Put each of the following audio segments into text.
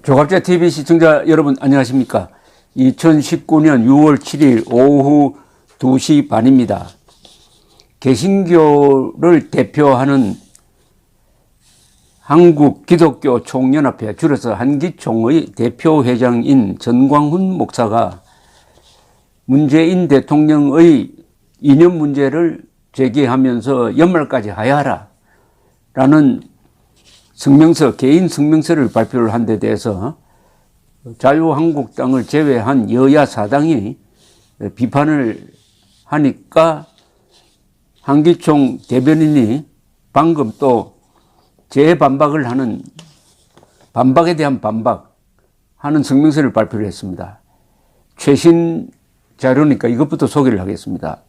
조갑자 TV 시청자 여러분 안녕하십니까? 2019년 6월 7일 오후 2시 반입니다. 개신교를 대표하는 한국기독교총연합회, 줄여서 한기총의 대표회장인 전광훈 목사가 문재인 대통령의 이념 문제를 제기하면서 연말까지 하야하라 라는 성명서, 개인 성명서를 발표를 한 데 대해서 자유한국당을 제외한 여야 사당이 비판을 하니까 한기총 대변인이 방금 또 재반박을 하는, 반박에 대한 반박하는 성명서를 발표를 했습니다. 최신 자료니까 이것부터 소개를 하겠습니다.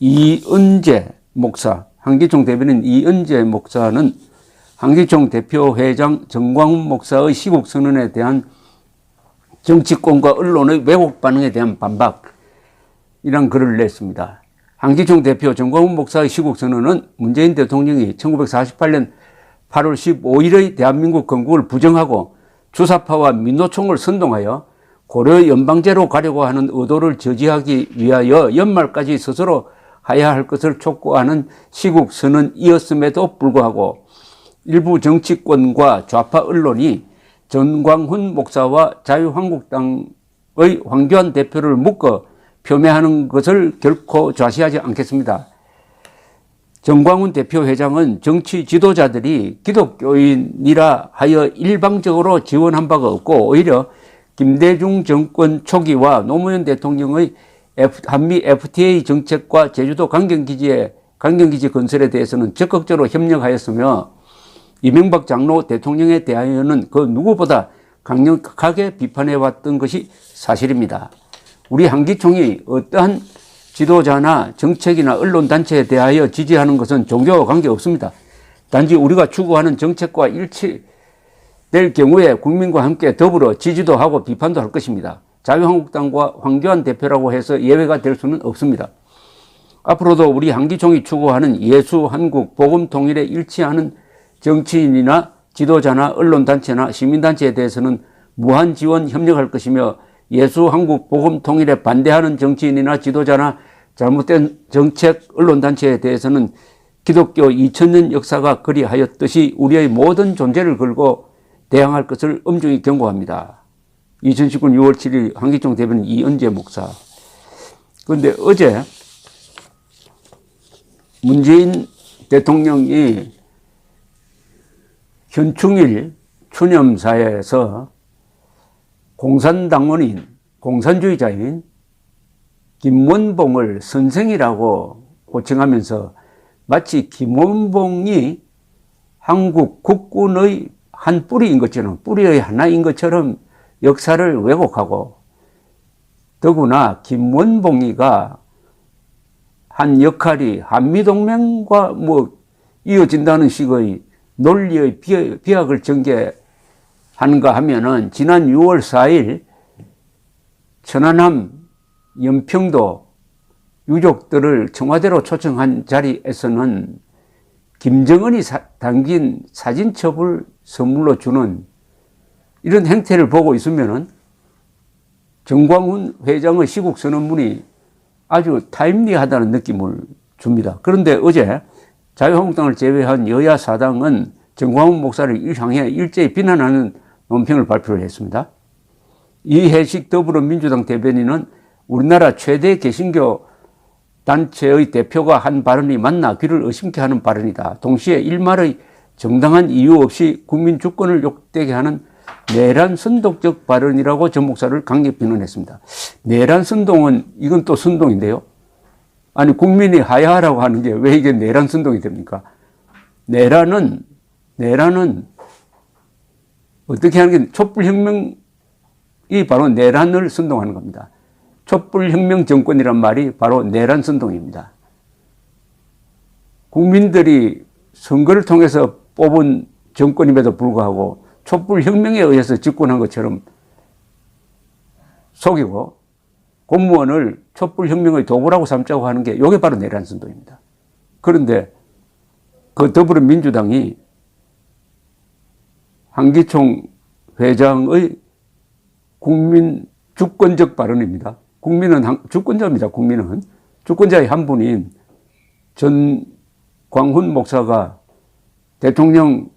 이은재 목사, 한기총 대변인 이은재 목사는 한기총 대표회장 전광훈 목사의 시국 선언에 대한 정치권과 언론의 왜곡 반응에 대한 반박이란 글을 냈습니다. 한기총 대표 전광훈 목사의 시국 선언은 문재인 대통령이 1948년 8월 15일의 대한민국 건국을 부정하고 주사파와 민노총을 선동하여 고려 연방제로 가려고 하는 의도를 저지하기 위하여 연말까지 스스로 하야할 것을 촉구하는 시국 선언이었음에도 불구하고 일부 정치권과 좌파 언론이 전광훈 목사와 자유한국당의 황교안 대표를 묶어 표명하는 것을 결코 좌시하지 않겠습니다. 전광훈 대표회장은 정치 지도자들이 기독교인이라 하여 일방적으로 지원한 바가 없고 오히려 김대중 정권 초기와 노무현 대통령의 한미 FTA 정책과 제주도 관경기지 건설에 대해서는 적극적으로 협력하였으며 이명박 장로 대통령에 대하여는 그 누구보다 강력하게 비판해왔던 것이 사실입니다. 우리 한기총이 어떠한 지도자나 정책이나 언론단체에 대하여 지지하는 것은 종교와 관계없습니다. 단지 우리가 추구하는 정책과 일치될 경우에 국민과 함께 더불어 지지도 하고 비판도 할 것입니다. 자유한국당과 황교안 대표라고 해서 예외가 될 수는 없습니다. 앞으로도 우리 한기총이 추구하는 예수, 한국, 복음 통일에 일치하는 정치인이나 지도자나 언론단체나 시민단체에 대해서는 무한 지원 협력할 것이며 예수, 한국, 복음 통일에 반대하는 정치인이나 지도자나 잘못된 정책, 언론단체에 대해서는 기독교 2000년 역사가 그리하였듯이 우리의 모든 존재를 걸고 대항할 것을 엄중히 경고합니다. 2019년 6월 7일 한기총 대변인 이은재 목사. 그런데 어제 문재인 대통령이 현충일 추념사에서 공산당원인, 공산주의자인 김원봉을 선생이라고 호칭하면서 마치 김원봉이 한국 국군의 한 뿌리인 것처럼, 뿌리의 하나인 것처럼 역사를 왜곡하고, 더구나 김원봉이가 한 역할이 한미동맹과 이어진다는 식의 논리의 비약을 전개하는가 하면은 지난 6월 4일 천안함 연평도 유족들을 청와대로 초청한 자리에서는 김정은이 당긴 사진첩을 선물로 주는 이런 행태를 보고 있으면은 전광훈 회장의 시국 선언문이 아주 타임리하다는 느낌을 줍니다. 그런데 어제 자유한국당을 제외한 여야 사당은 전광훈 목사를 향해 일제히 비난하는 논평을 발표를 했습니다. 이해식 더불어민주당 대변인은 우리나라 최대 개신교 단체의 대표가 한 발언이 맞나 귀를 의심케 하는 발언이다. 동시에 일말의 정당한 이유 없이 국민 주권을 욕되게 하는 내란 선동적 발언이라고 전 목사를 강력 비난했습니다. 내란 선동은 이건 또 선동인데요. 아니 국민이 하야하라고 하는 게 왜 이게 내란 선동이 됩니까? 내란은 어떻게 하는 게 촛불혁명이 바로 내란을 선동하는 겁니다. 촛불혁명 정권이란 말이 바로 내란 선동입니다. 국민들이 선거를 통해서 뽑은 정권임에도 불구하고 촛불혁명에 의해서 집권한 것처럼 속이고 공무원을 촛불혁명의 도구라고 삼자고 하는 게 이게 바로 내란 선동입니다. 그런데 그 더불어민주당이 한기총 회장의 국민 주권적 발언입니다. 국민은 주권자입니다. 국민은 주권자의 한 분인 전광훈 목사가 대통령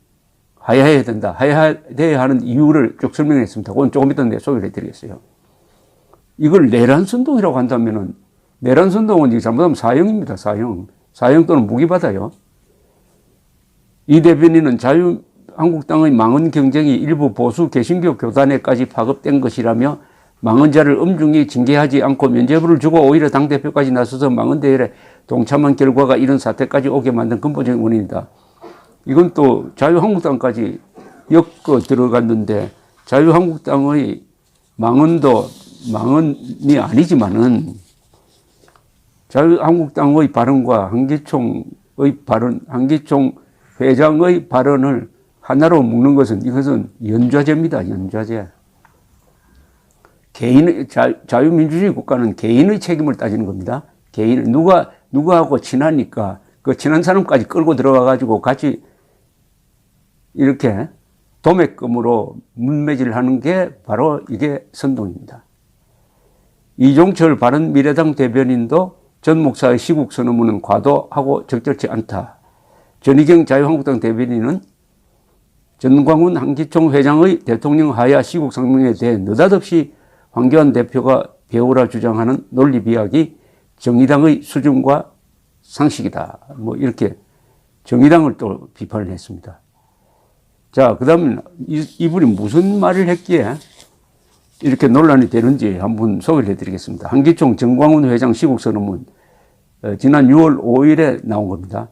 하야해야 된다, 하야해야 하는 이유를 쭉 설명했습니다. 그건 조금 이따 소개를 해드리겠어요. 이걸 내란선동이라고 한다면은, 내란선동은 이게 잘못하면 사형입니다. 사형 또는 무기받아요. 이 대변인은 자유한국당의 망언 경쟁이 일부 보수 개신교 교단에까지 파급된 것이라며 망언 자를 엄중히 징계하지 않고 면죄부를 주고 오히려 당대표까지 나서서 망언 대열에 동참한 결과가 이런 사태까지 오게 만든 근본적인 원인이다. 이건 또 자유한국당까지 엮어 들어갔는데, 자유한국당의 망언도 망언이 아니지만은 자유한국당의 발언과 한기총의 발언, 한기총 회장의 발언을 하나로 묶는 것은, 이것은 연좌제입니다. 연좌제. 개인의, 자유민주주의 국가는 개인의 책임을 따지는 겁니다. 개인, 누구하고 친하니까 그 친한 사람까지 끌고 들어가가지고 같이 이렇게 도매금으로 문매질 하는 게 바로 이게 선동입니다. 이종철 바른미래당 대변인도 전 목사의 시국 선언문은 과도하고 적절치 않다. 전희경 자유한국당 대변인은 전광훈 한기총 회장의 대통령 하야 시국 성명에 대해 느닷없이 황교안 대표가 배우라 주장하는 논리 비약이 정의당의 수준과 상식이다. 뭐 이렇게 정의당을 또 비판을 했습니다. 자, 그 다음에 이분이 무슨 말을 했기에 이렇게 논란이 되는지 한번 소개를 해드리겠습니다. 한기총 전광훈 회장 시국 선언문, 지난 6월 5일에 나온 겁니다.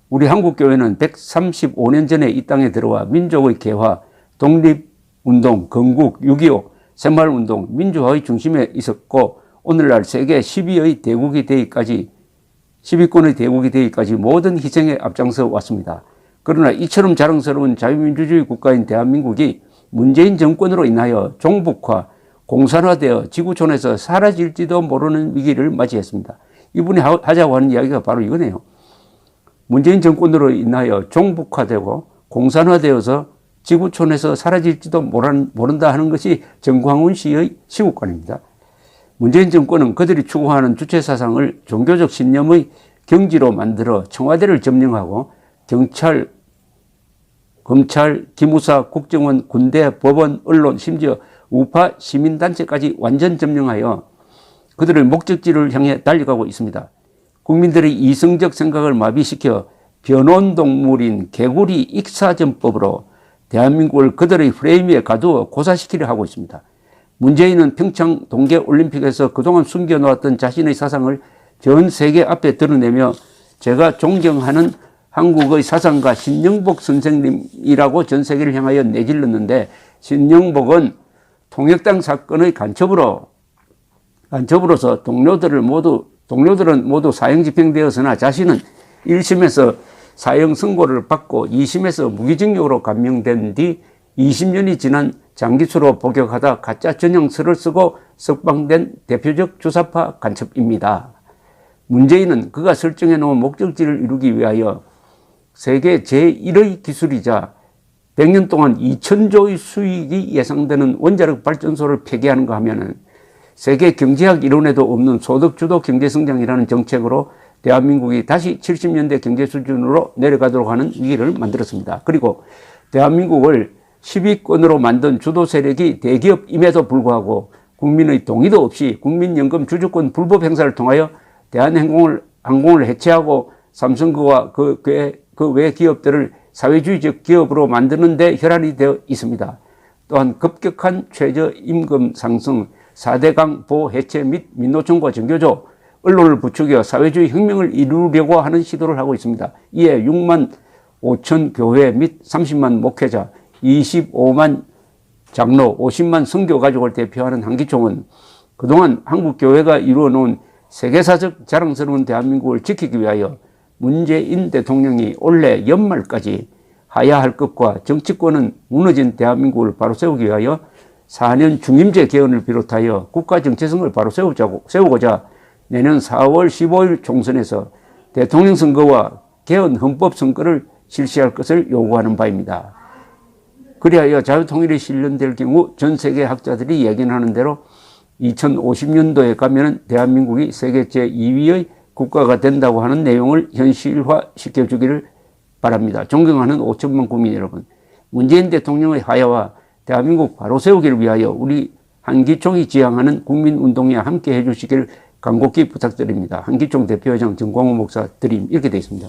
우리 한국교회는 135년 전에 이 땅에 들어와 민족의 개화, 독립운동, 건국, 6.25, 새마을운동, 민주화의 중심에 있었고 오늘날 세계 10위의 대국이 되기까지 10위권의 대국이 되기까지 모든 희생에 앞장서 왔습니다. 그러나 이처럼 자랑스러운 자유민주주의 국가인 대한민국이 문재인 정권으로 인하여 종북화, 공산화되어 지구촌에서 사라질지도 모르는 위기를 맞이했습니다. 이분이 하자고 하는 이야기가 바로 이거네요. 문재인 정권으로 인하여 종북화되고 공산화되어서 지구촌에서 사라질지도 모른다 하는 것이 전광훈 씨의 시국관입니다. 문재인 정권은 그들이 추구하는 주체사상을 종교적 신념의 경지로 만들어 청와대를 점령하고 경찰, 검찰, 기무사, 국정원, 군대, 법원, 언론, 심지어 우파 시민단체까지 완전 점령하여 그들의 목적지를 향해 달려가고 있습니다. 국민들의 이성적 생각을 마비시켜 변온동물인 개구리 익사전법으로 대한민국을 그들의 프레임 위에 가두어 고사시키려 하고 있습니다. 문재인은 평창 동계올림픽에서 그동안 숨겨놓았던 자신의 사상을 전 세계 앞에 드러내며 제가 존경하는 한국의 사상가 신영복 선생님이라고 전 세계를 향하여 내질렀는데, 신영복은 통역당 사건의 간첩으로서 동료들은 모두 사형 집행되었으나 자신은 1심에서 사형 선고를 받고 2심에서 무기징역으로 감형된 뒤 20년이 지난 장기수로 복역하다 가짜 전형서를 쓰고 석방된 대표적 주사파 간첩입니다. 문재인은 그가 설정해 놓은 목적지를 이루기 위하여 세계 제1의 기술이자 100년 동안 2,000조의 수익이 예상되는 원자력 발전소를 폐기하는가 하면은 세계 경제학 이론에도 없는 소득주도 경제성장이라는 정책으로 대한민국이 다시 70년대 경제 수준으로 내려가도록 하는 위기를 만들었습니다. 그리고 대한민국을 10위권으로 만든 주도 세력이 대기업임에도 불구하고 국민의 동의도 없이 국민연금 주주권 불법 행사를 통하여 대한항공을 해체하고 삼성과 그 외 기업들을 사회주의적 기업으로 만드는 데 혈안이 되어 있습니다. 또한 급격한 최저임금 상승, 4대강 보호 해체 및 민노총과 정교조, 언론을 부추겨 사회주의 혁명을 이루려고 하는 시도를 하고 있습니다. 이에 6만 5천 교회 및 30만 목회자, 25만 장로, 50만 선교 가족을 대표하는 한기총은 그동안 한국교회가 이루어놓은 세계사적 자랑스러운 대한민국을 지키기 위하여 문재인 대통령이 올해 연말까지 하야할 것과 정치권은 무너진 대한민국을 바로 세우기 위하여 4년 중임제 개헌을 비롯하여 국가 정체성을 바로 세우고자 내년 4월 15일 총선에서 대통령 선거와 개헌 헌법 선거를 실시할 것을 요구하는 바입니다. 그리하여 자유통일이 실현될 경우 전 세계 학자들이 예견하는 대로 2050년도에 가면은 대한민국이 세계 제2위의 국가가 된다고 하는 내용을 현실화시켜 주기를 바랍니다. 존경하는 5천만 국민 여러분, 문재인 대통령의 하야와 대한민국 바로 세우기를 위하여 우리 한기총이 지향하는 국민운동에 함께 해주시기를 간곡히 부탁드립니다. 한기총 대표회장 정광훈 목사 드림, 이렇게 되어 있습니다.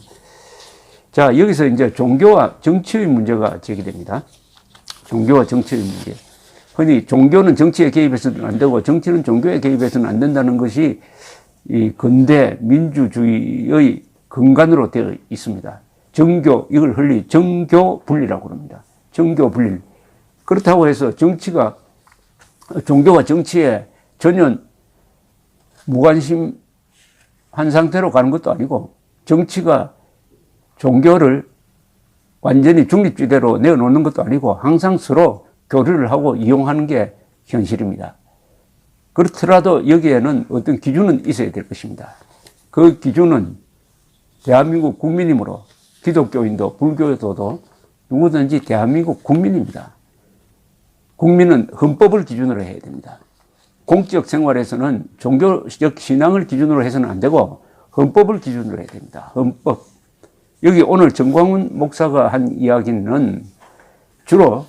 자, 여기서 이제 종교와 정치의 문제가 제기됩니다. 종교와 정치의 문제. 흔히 종교는 정치에 개입해서는 안 되고 정치는 종교에 개입해서는 안 된다는 것이 이 근대 민주주의의 근간으로 되어 있습니다. 정교, 이걸 흔히 정교 분리라고 합니다. 정교 분리. 그렇다고 해서 정치가, 종교와 정치에 전혀 무관심한 상태로 가는 것도 아니고, 정치가 종교를 완전히 중립지대로 내어놓는 것도 아니고 항상 서로 교류를 하고 이용하는 게 현실입니다. 그렇더라도 여기에는 어떤 기준은 있어야 될 것입니다. 그 기준은 대한민국 국민이므로 기독교인도 불교도도 누구든지 대한민국 국민입니다. 국민은 헌법을 기준으로 해야 됩니다. 공적 생활에서는 종교적 신앙을 기준으로 해서는 안 되고 헌법을 기준으로 해야 됩니다. 헌법. 여기 오늘 정광훈 목사가 한 이야기는 주로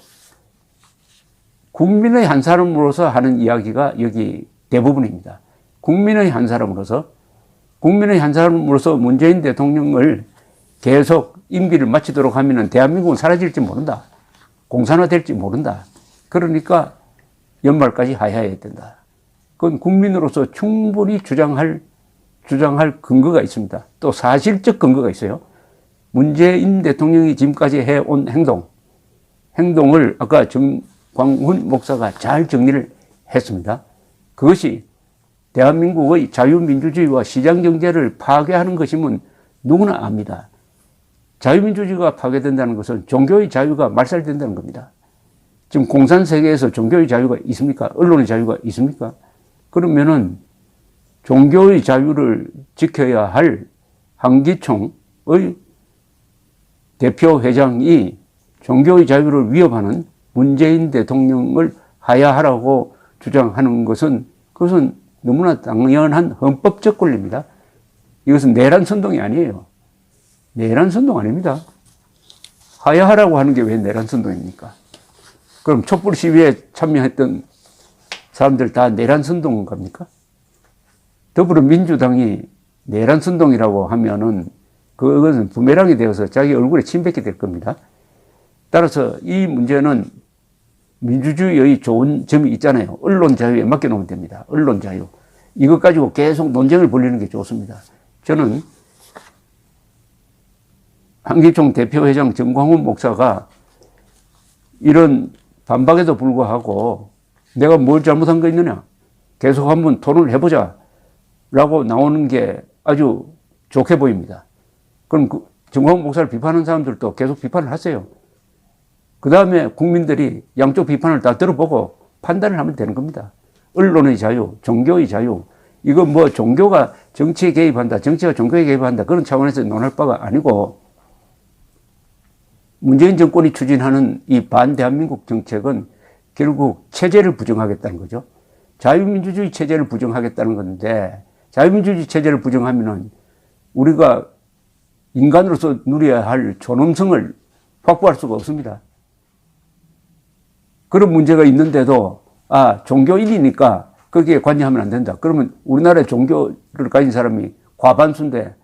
국민의 한 사람으로서 하는 이야기가 여기 대부분입니다. 국민의 한 사람으로서 문재인 대통령을 계속 임기를 마치도록 하면 대한민국은 사라질지 모른다. 공산화될지 모른다. 그러니까 연말까지 하야해야 된다. 그건 국민으로서 충분히 주장할 근거가 있습니다. 또 사실적 근거가 있어요. 문재인 대통령이 지금까지 해온 행동을 아까 정광훈 목사가 잘 정리를 했습니다. 그것이 대한민국의 자유민주주의와 시장경제를 파괴하는 것이면 누구나 압니다. 자유민주주의가 파괴된다는 것은 종교의 자유가 말살된다는 겁니다. 지금 공산세계에서 종교의 자유가 있습니까? 언론의 자유가 있습니까? 그러면은 종교의 자유를 지켜야 할 한기총의 대표 회장이 종교의 자유를 위협하는 문재인 대통령을 하야하라고 주장하는 것은 그것은 너무나 당연한 헌법적 권리입니다. 이것은 내란 선동이 아니에요. 내란 선동 아닙니다. 하야하라고 하는 게 왜 내란 선동입니까? 그럼 촛불 시위에 참여했던 사람들 다 내란 선동인 겁니까? 더불어민주당이 내란 선동이라고 하면은 그것은 부메랑이 되어서 자기 얼굴에 침 뱉게 될 겁니다. 따라서 이 문제는 민주주의의 좋은 점이 있잖아요. 언론 자유에 맡겨놓으면 됩니다. 언론 자유. 이것 가지고 계속 논쟁을 벌이는 게 좋습니다. 저는 한기총 대표회장 정광훈 목사가 이런 반박에도 불구하고 내가 뭘 잘못한 거 있느냐? 계속 한번 토론을 해보자. 라고 나오는 게 아주 좋게 보입니다. 그럼 정광훈 목사를 비판하는 사람들도 계속 비판을 하세요. 그 다음에 국민들이 양쪽 비판을 다 들어보고 판단을 하면 되는 겁니다. 언론의 자유, 종교의 자유, 이거 뭐 종교가 정치에 개입한다, 정치가 종교에 개입한다, 그런 차원에서 논할 바가 아니고, 문재인 정권이 추진하는 이 반대한민국 정책은 결국 체제를 부정하겠다는 거죠. 자유민주주의 체제를 부정하겠다는 건데, 자유민주주의 체제를 부정하면은 우리가 인간으로서 누려야 할 존엄성을 확보할 수가 없습니다. 그런 문제가 있는데도 종교인이니까 거기에 관여하면 안 된다. 그러면 우리나라에 종교를 가진 사람이 과반수인데,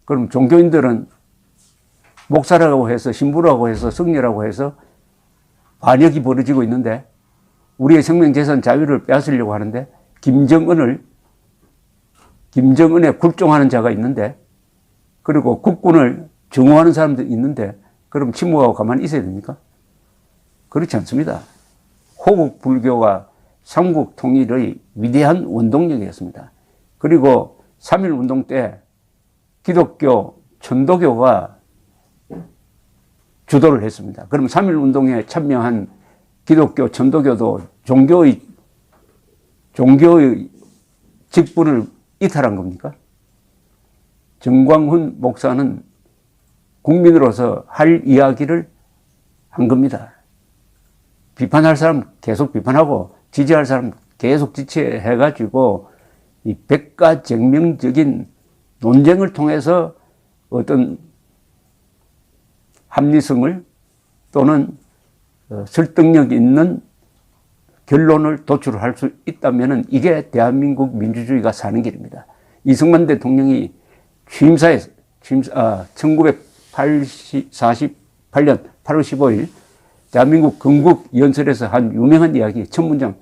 그럼 종교인들은 목사라고 해서, 신부라고 해서, 성녀라고 해서 반역이 벌어지고 있는데, 우리의 생명재산 자유를 빼앗으려고 하는데, 김정은에 굴종하는 자가 있는데, 그리고 국군을 증오하는 사람도 있는데, 그럼 침묵하고 가만히 있어야 됩니까? 그렇지 않습니다. 호국 불교가 삼국 통일의 위대한 원동력이었습니다. 그리고 3.1 운동 때 기독교, 천도교가 주도를 했습니다. 그럼 3.1 운동에 참여한 기독교, 천도교도 종교의 직분을 이탈한 겁니까? 정광훈 목사는 국민으로서 할 이야기를 한 겁니다. 비판할 사람 계속 비판하고 지지할 사람 계속 지지해가지고 이 백가쟁명적인 논쟁을 통해서 어떤 합리성을 또는 설득력 있는 결론을 도출할 수 있다면 이게 대한민국 민주주의가 사는 길입니다. 이승만 대통령이 1948년 8월 15일 대한민국 건국 연설에서 한 유명한 이야기 첫 문장,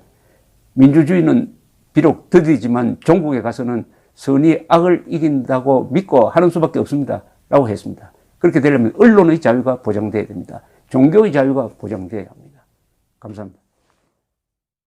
민주주의는 비록 더디지만 종국에 가서는 선이 악을 이긴다고 믿고 하는 수밖에 없습니다 라고 했습니다. 그렇게 되려면 언론의 자유가 보장돼야 됩니다. 종교의 자유가 보장돼야 합니다. 감사합니다.